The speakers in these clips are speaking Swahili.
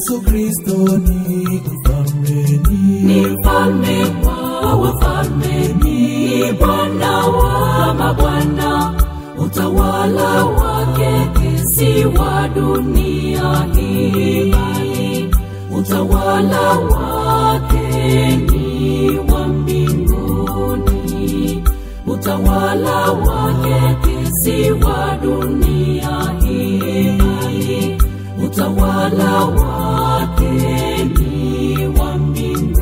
Yesu Kristo ni mfalme, ni mfalme wa wafalme, ni Bwana wa mabwana. Utawala wake si wa dunia hii, bali utawala wake ni wa mbinguni. Utawala wake si wa dunia hii, bali utawala wake ni wa mbinguni.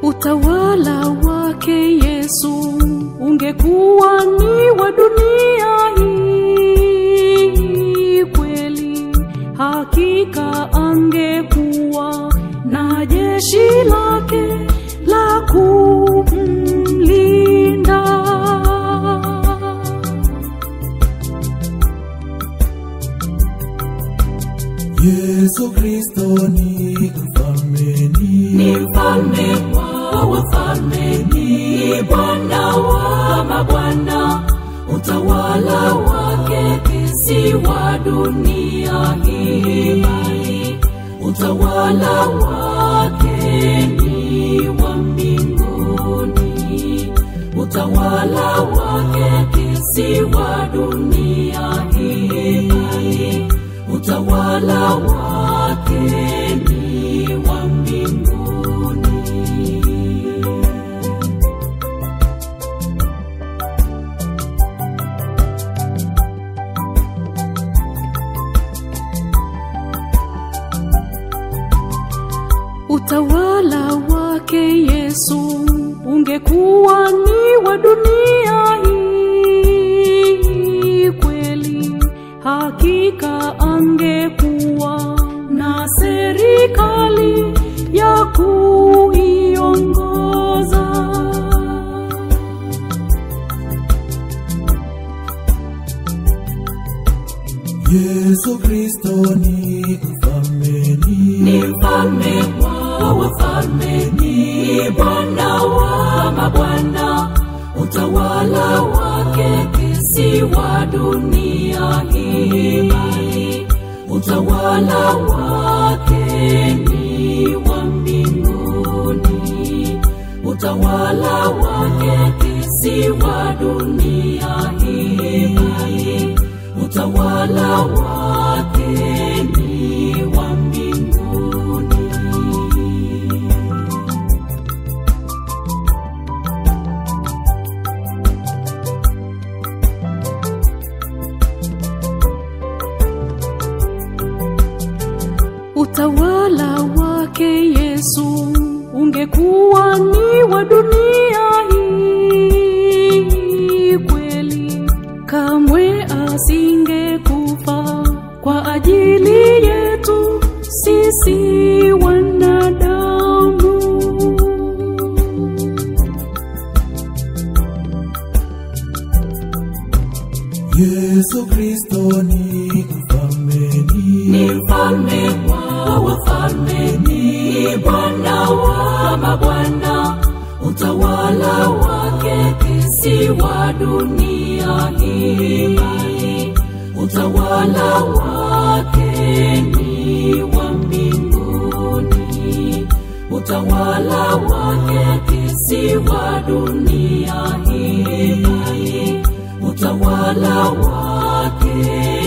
Utawala wake Yesu ungekuwa ni wa dunia hii kweli, hakika angekuwa na jeshi lake la kumlinda. Yesu Kristo ni mfalme, ni mfalme wa wafalme, ni Bwana wa mabwana. Utawala wake si wa dunia hii, bali utawala wake ni wa mbinguni. Utawala wake si wa dunia hii, bali utawala wake ni wa mbinguni. Utawala wake Yesu ungekuwa ni wa dunia hii kweli, hakika angekuwa na serikali ya kuiongoza. Yesu Kristo ni mfalme, ni mfalme wa wafalme, ni Bwana wa mabwana. Utawala wake si wa dunia hii, bali utawala wake ni wa mbinguni. Utawala wake si wa dunia hii, bali utawala wake ni wa mbinguni. Utawala wake Yesu ungekuwa ni wa dunia hii kweli, kamwe asingekufa kwa ajili yetu sisi wanadamu. Yesu Kristo ni mfalme, ni mfalme wa wafalme, ni Bwana wa mabwana. Utawala wake si wa dunia hii, bali utawala wake ni wa mbinguni. Utawala wake si wa dunia hii, bali utawala wake